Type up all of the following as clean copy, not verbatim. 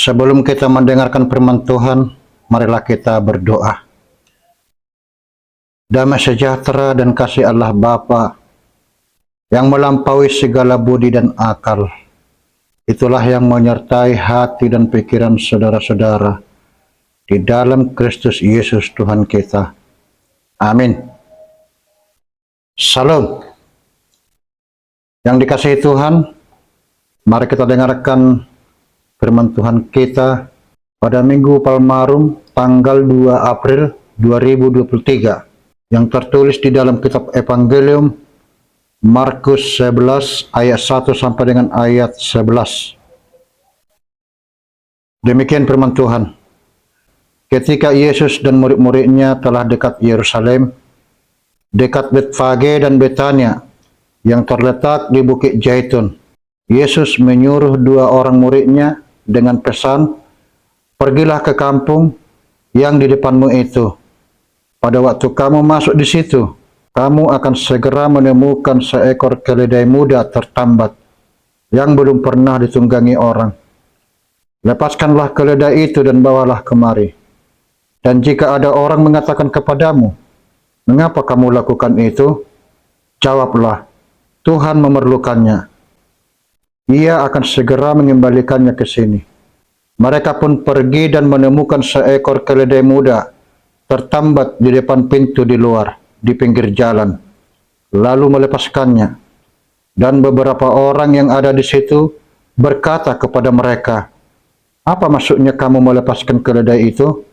Sebelum kita mendengarkan firman Tuhan, marilah kita berdoa. Damai sejahtera dan kasih Allah Bapa yang melampaui segala budi dan akal, itulah yang menyertai hati dan pikiran saudara-saudara di dalam Kristus Yesus Tuhan kita. Amin. Salam. Yang dikasihi Tuhan, mari kita dengarkan firman Tuhan kita pada Minggu Palmarum tanggal 2 April 2023 yang tertulis di dalam kitab Evangelium Markus 11 ayat 1 sampai dengan ayat 11. Demikian firman Tuhan. Ketika Yesus dan murid-muridnya telah dekat Yerusalem, dekat Betfage dan Betania yang terletak di Bukit Zaitun, Yesus menyuruh dua orang muridnya dengan pesan, "Pergilah ke kampung yang di depanmu itu. Pada waktu kamu masuk di situ, kamu akan segera menemukan seekor keledai muda tertambat yang belum pernah ditunggangi orang. Lepaskanlah keledai itu dan bawalah kemari. Dan jika ada orang mengatakan kepadamu, 'Mengapa kamu lakukan itu?' jawablah, 'Tuhan memerlukannya. Ia akan segera mengembalikannya ke sini.' Mereka pun pergi dan menemukan seekor keledai muda tertambat di depan pintu di luar, di pinggir jalan, lalu melepaskannya. Dan beberapa orang yang ada di situ berkata kepada mereka, 'Apa maksudnya kamu melepaskan keledai itu?'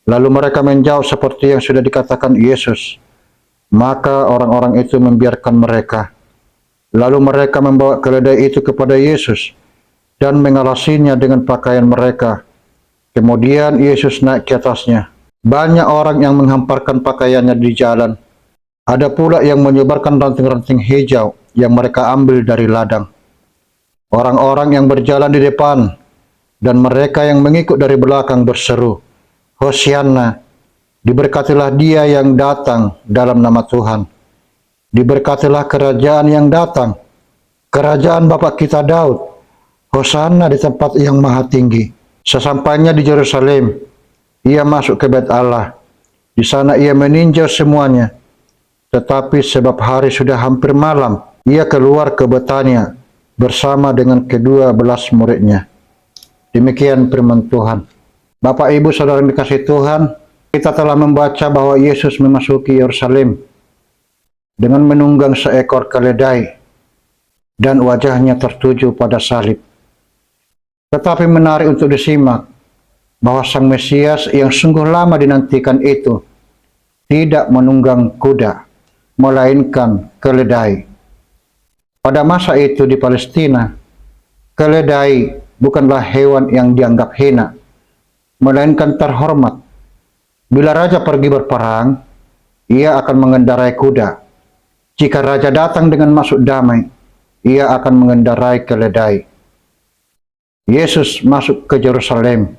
Lalu mereka menjawab seperti yang sudah dikatakan Yesus. Maka orang-orang itu membiarkan mereka. Lalu mereka membawa keledai itu kepada Yesus dan mengalasinya dengan pakaian mereka. Kemudian Yesus naik ke atasnya. Banyak orang yang menghamparkan pakaiannya di jalan. Ada pula yang menyebarkan ranting-ranting hijau yang mereka ambil dari ladang. Orang-orang yang berjalan di depan dan mereka yang mengikut dari belakang berseru, 'Hosianna, diberkatilah dia yang datang dalam nama Tuhan. Diberkatilah kerajaan yang datang, kerajaan Bapa kita Daud. Hosanna di tempat yang maha tinggi.' Sesampainya di Yerusalem, ia masuk ke Bait Allah. Di sana ia meninjau semuanya. Tetapi sebab hari sudah hampir malam, ia keluar ke Betania bersama dengan ke-12 muridnya." Demikian firman Tuhan. Bapak, Ibu, Saudara yang dikasihi Tuhan, kita telah membaca bahwa Yesus memasuki Yerusalem dengan menunggang seekor keledai dan wajahnya tertuju pada salib. Tetapi menarik untuk disimak bahwa Sang Mesias yang sungguh lama dinantikan itu tidak menunggang kuda, melainkan keledai. Pada masa itu di Palestina, keledai bukanlah hewan yang dianggap hina, melainkan terhormat. Bila raja pergi berperang, ia akan mengendarai kuda. Jika raja datang dengan maksud damai, ia akan mengendarai keledai. Yesus masuk ke Yerusalem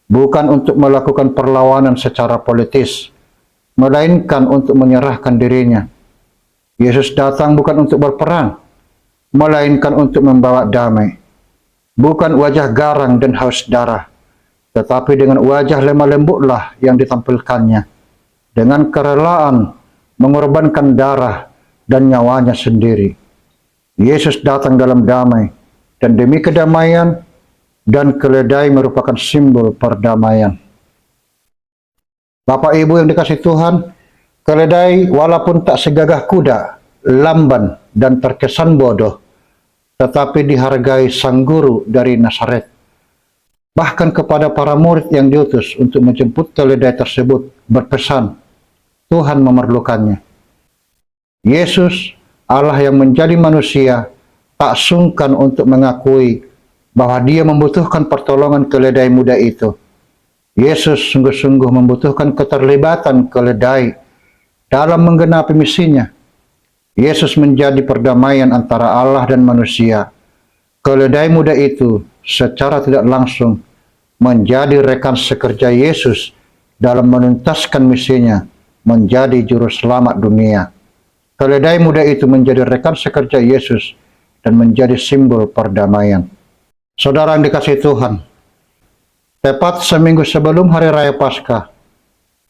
bukan untuk melakukan perlawanan secara politis, melainkan untuk menyerahkan dirinya. Yesus datang bukan untuk berperang, melainkan untuk membawa damai. Bukan wajah garang dan haus darah, tetapi dengan wajah lemah lembutlah yang ditampilkannya, dengan kerelaan mengorbankan darah dan nyawanya sendiri. Yesus datang dalam damai, dan demi kedamaian, dan keledai merupakan simbol perdamaian. Bapak, Ibu yang dikasihi Tuhan, keledai walaupun tak segagah kuda, lamban, dan terkesan bodoh, tetapi dihargai Sang Guru dari Nazaret. Bahkan kepada para murid yang diutus untuk menjemput keledai tersebut berpesan, Tuhan memerlukannya. Yesus, Allah yang menjadi manusia, tak sungkan untuk mengakui bahwa dia membutuhkan pertolongan keledai muda itu. Yesus sungguh-sungguh membutuhkan keterlibatan keledai dalam menggenapi misinya. Yesus menjadi perdamaian antara Allah dan manusia. Keledai muda itu secara tidak langsung menjadi rekan sekerja Yesus dalam menuntaskan misinya menjadi juru selamat dunia. Keledai muda itu menjadi rekan sekerja Yesus dan menjadi simbol perdamaian. Saudara yang dikasihi Tuhan, Tepat seminggu sebelum hari raya Paskah,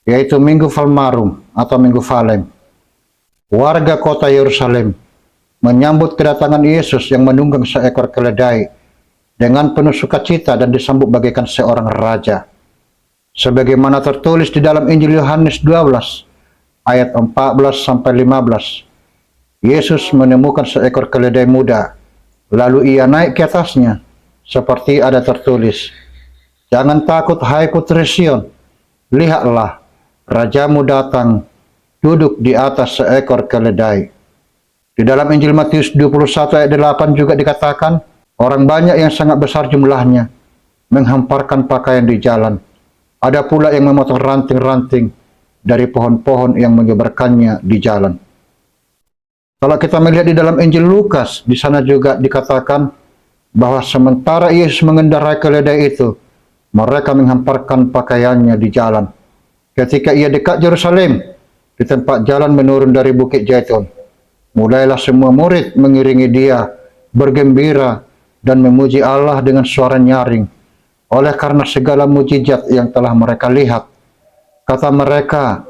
yaitu Minggu Palmarum atau Minggu Falem, warga kota Yerusalem menyambut kedatangan Yesus yang menunggang seekor keledai dengan penuh sukacita dan disambut bagaikan seorang raja. Sebagaimana tertulis di dalam Injil Yohanes 12 ayat 14 sampai 15. Yesus menemukan seekor keledai muda, lalu ia naik ke atasnya, seperti ada tertulis, "Jangan takut, hai putri Sion, lihatlah, rajamu datang, duduk di atas seekor keledai." Di dalam Injil Matius 21 ayat 8 juga dikatakan, orang banyak yang sangat besar jumlahnya menghamparkan pakaian di jalan. Ada pula yang memotong ranting-ranting dari pohon-pohon yang menyebarkannya di jalan. Kalau kita melihat di dalam Injil Lukas, di sana juga dikatakan bahwa sementara Yesus mengendarai keledai itu, mereka menghamparkan pakaiannya di jalan. Ketika ia dekat Yerusalem, di tempat jalan menurun dari Bukit Zaitun, mulailah semua murid mengiringi dia, bergembira dan memuji Allah dengan suara nyaring, oleh karena segala mujizat yang telah mereka lihat. Kata mereka,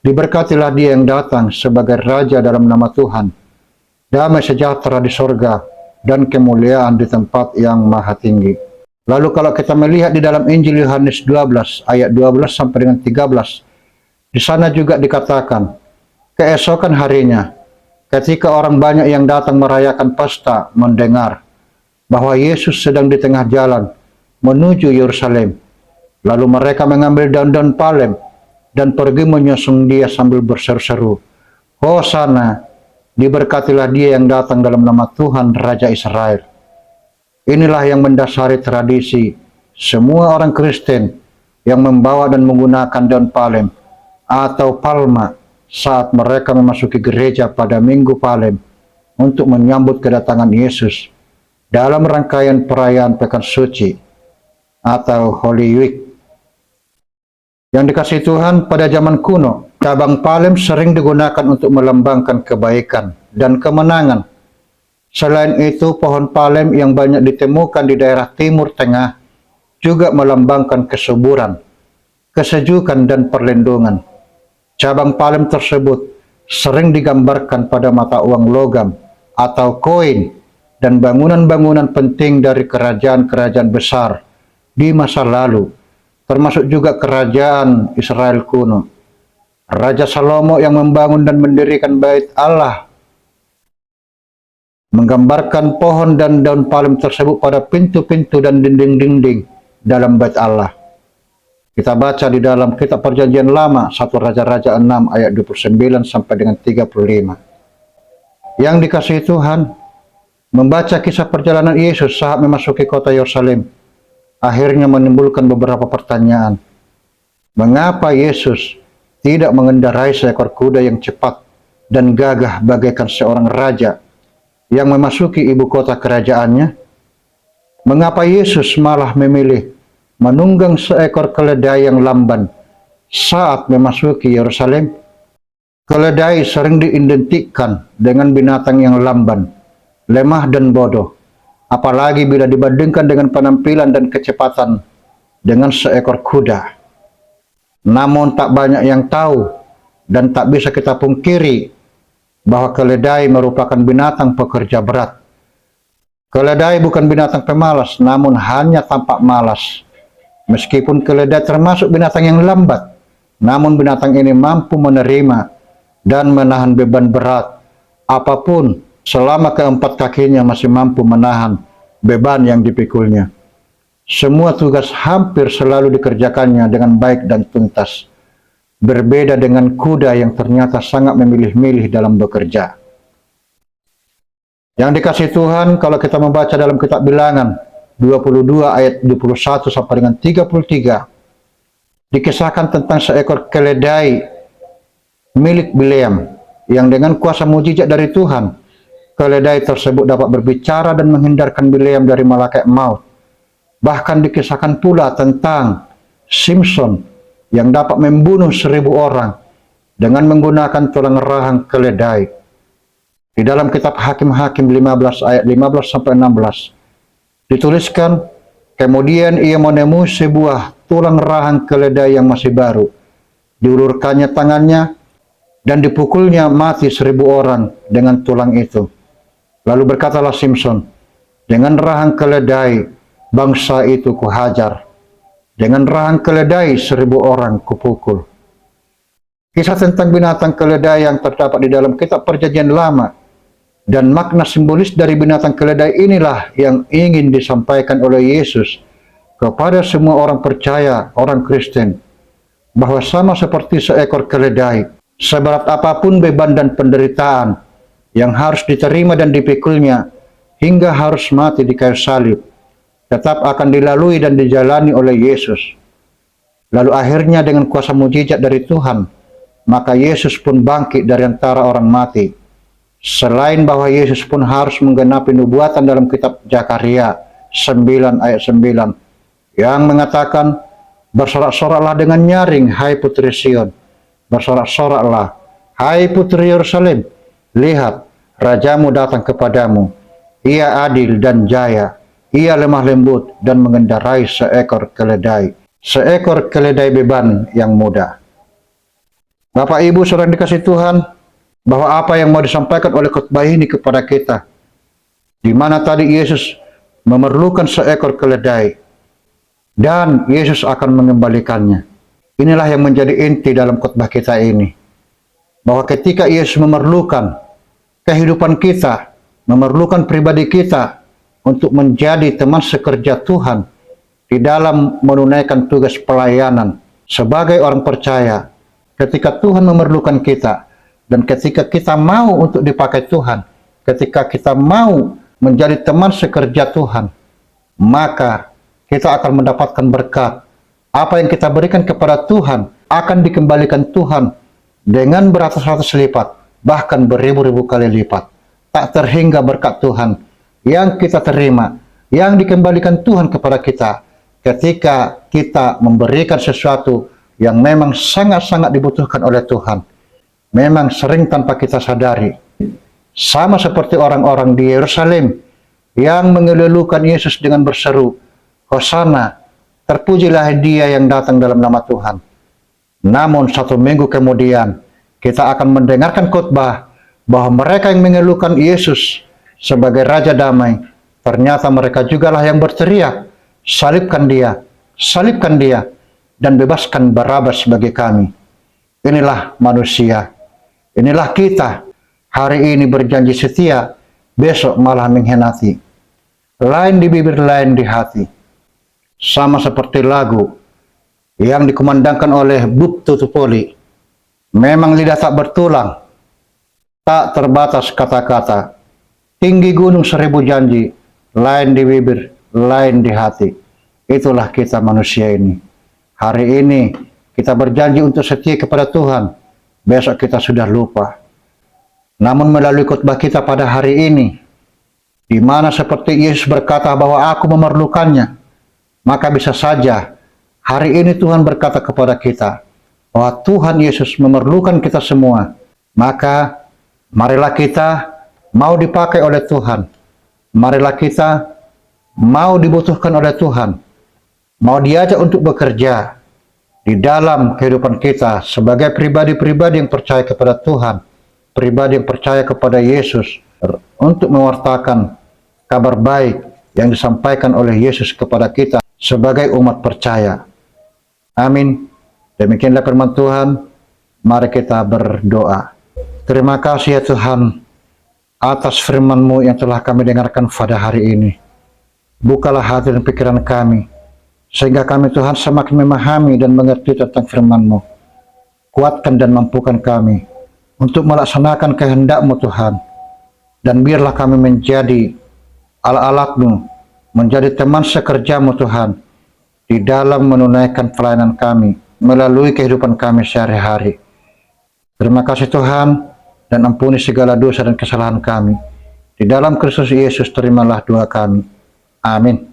"Diberkatilah dia yang datang sebagai Raja dalam nama Tuhan. Damai sejahtera di sorga dan kemuliaan di tempat yang maha tinggi." Lalu kalau kita melihat di dalam Injil Yohanes 12 ayat 12 sampai dengan 13, di sana juga dikatakan, keesokan harinya, ketika orang banyak yang datang merayakan pesta mendengar bahwa Yesus sedang di tengah jalan menuju Yerusalem, lalu mereka mengambil daun-daun palem dan pergi menyusung dia sambil berseru-seru, "Hosana, diberkatilah dia yang datang dalam nama Tuhan Raja Israel." Inilah yang mendasari tradisi semua orang Kristen yang membawa dan menggunakan daun palem atau palma saat mereka memasuki gereja pada Minggu Palem untuk menyambut kedatangan Yesus dalam rangkaian perayaan Pekan Suci atau Holy Week. Yang dikasihi Tuhan, pada zaman kuno, cabang palem sering digunakan untuk melambangkan kebaikan dan kemenangan. Selain itu, pohon palem yang banyak ditemukan di daerah Timur Tengah juga melambangkan kesuburan, kesejukan, dan perlindungan. Cabang palem tersebut sering digambarkan pada mata uang logam atau koin dan bangunan-bangunan penting dari kerajaan-kerajaan besar di masa lalu, termasuk juga kerajaan Israel kuno. Raja Salomo yang membangun dan mendirikan Bait Allah menggambarkan pohon dan daun palem tersebut pada pintu-pintu dan dinding-dinding dalam Bait Allah. Kita baca di dalam kitab Perjanjian Lama 1 Raja-Raja 6 ayat 29 sampai dengan 35. Yang dikasihi Tuhan, membaca kisah perjalanan Yesus saat memasuki kota Yerusalem akhirnya menimbulkan beberapa pertanyaan. Mengapa Yesus tidak mengendarai seekor kuda yang cepat dan gagah bagaikan seorang raja yang memasuki ibu kota kerajaannya? Mengapa Yesus malah memilih menunggang seekor keledai yang lamban saat memasuki Yerusalem? Keledai sering diidentikan dengan binatang yang lamban, lemah dan bodoh, apalagi bila dibandingkan dengan penampilan dan kecepatan dengan seekor kuda. Namun tak banyak yang tahu dan tak bisa kita pungkiri bahwa keledai merupakan binatang pekerja berat. Keledai bukan binatang pemalas, namun hanya tampak malas. Meskipun keledai termasuk binatang yang lambat, namun binatang ini mampu menerima dan menahan beban berat apapun selama keempat kakinya masih mampu menahan beban yang dipikulnya. Semua tugas hampir selalu dikerjakannya dengan baik dan tuntas. Berbeda dengan kuda yang ternyata sangat memilih-milih dalam bekerja. Yang dikasihi Tuhan, kalau kita membaca dalam kitab Bilangan 22 ayat 21 sampai dengan 33, dikisahkan tentang seekor keledai milik Bileam yang dengan kuasa mujizat dari Tuhan, keledai tersebut dapat berbicara dan menghindarkan Bileam dari malaikat maut. Bahkan dikisahkan pula tentang Simpson yang dapat membunuh 1000 orang dengan menggunakan tulang rahang keledai. Di dalam kitab Hakim-Hakim 15 ayat 15 sampai 16 dituliskan, Kemudian ia menemui sebuah tulang rahang keledai yang masih baru. Diulurkannya tangannya dan dipukulnya mati 1.000 orang dengan tulang itu. Lalu berkatalah Simson, dengan rahang keledai bangsa itu kuhajar, dengan rahang keledai 1.000 orang kupukul. Kisah tentang binatang keledai yang terdapat di dalam kitab Perjanjian Lama dan makna simbolis dari binatang keledai inilah yang ingin disampaikan oleh Yesus kepada semua orang percaya, orang Kristen, bahwa sama seperti seekor keledai, seberat apapun beban dan penderitaan yang harus diterima dan dipikulnya hingga harus mati di kayu salib, tetap akan dilalui dan dijalani oleh Yesus. Lalu akhirnya dengan kuasa mujizat dari Tuhan, maka Yesus pun bangkit dari antara orang mati. Selain bahwa Yesus pun harus menggenapi nubuatan dalam kitab Zakaria 9 ayat 9 yang mengatakan, bersorak-soraklah dengan nyaring, hai putri Sion. Bersorak-soraklah, hai putri Yerusalem. Lihat, rajamu datang kepadamu. Ia adil dan jaya. Ia lemah lembut dan mengendarai seekor keledai. Seekor keledai beban yang muda. Bapak Ibu saudara dikasih Tuhan, bahwa apa yang mau disampaikan oleh khotbah ini kepada kita, di mana tadi Yesus memerlukan seekor keledai dan Yesus akan mengembalikannya. Inilah yang menjadi inti dalam khotbah kita ini, bahwa ketika Yesus memerlukan kehidupan kita, memerlukan pribadi kita untuk menjadi teman sekerja Tuhan di dalam menunaikan tugas pelayanan sebagai orang percaya. Ketika Tuhan memerlukan kita, dan ketika kita mau untuk dipakai Tuhan, ketika kita mau menjadi teman sekerja Tuhan, maka kita akan mendapatkan berkat. Apa yang kita berikan kepada Tuhan akan dikembalikan Tuhan dengan beratus-ratus lipat, bahkan beribu-ribu kali lipat. Tak terhingga berkat Tuhan yang kita terima, yang dikembalikan Tuhan kepada kita ketika kita memberikan sesuatu yang memang sangat-sangat dibutuhkan oleh Tuhan. Memang sering tanpa kita sadari. Sama seperti orang-orang di Yerusalem yang mengeluhkan Yesus dengan berseru, Hosana, terpujilah Dia yang datang dalam nama Tuhan. Namun 1 minggu kemudian kita akan mendengarkan khotbah bahwa mereka yang mengeluhkan Yesus sebagai Raja Damai, ternyata mereka jugalah yang berteriak, salibkan Dia, dan bebaskan Barabas bagi kami. Inilah manusia. Inilah kita, hari ini berjanji setia, besok malah mengkhianati. Lain di bibir, lain di hati. Sama seperti lagu yang dikumandangkan oleh Bob Tutupoli. Memang lidah tak bertulang, tak terbatas kata-kata. Tinggi gunung 1000 janji, lain di bibir, lain di hati. Itulah kita manusia ini. Hari ini kita berjanji untuk setia kepada Tuhan, besok kita sudah lupa. Namun melalui khotbah kita pada hari ini, di mana seperti Yesus berkata bahwa aku memerlukannya, maka bisa saja hari ini Tuhan berkata kepada kita bahwa Tuhan Yesus memerlukan kita semua. Maka marilah kita mau dipakai oleh Tuhan. Marilah kita mau dibutuhkan oleh Tuhan, mau diajak untuk bekerja di dalam kehidupan kita sebagai pribadi-pribadi yang percaya kepada Tuhan, pribadi yang percaya kepada Yesus, untuk mewartakan kabar baik yang disampaikan oleh Yesus kepada kita sebagai umat percaya. Amin. Demikianlah firman Tuhan. Mari kita berdoa. Terima kasih ya Tuhan atas firman-Mu yang telah kami dengarkan pada hari ini. Bukalah hati dan pikiran kami, sehingga kami Tuhan semakin memahami dan mengerti tentang firman-Mu. Kuatkan dan mampukan kami untuk melaksanakan kehendak-Mu Tuhan. Dan biarlah kami menjadi alat-alat-Mu, menjadi teman sekerja-Mu Tuhan, di dalam menunaikan pelayanan kami, melalui kehidupan kami sehari-hari. Terima kasih Tuhan, dan ampuni segala dosa dan kesalahan kami. Di dalam Kristus Yesus terimalah doa kami. Amin.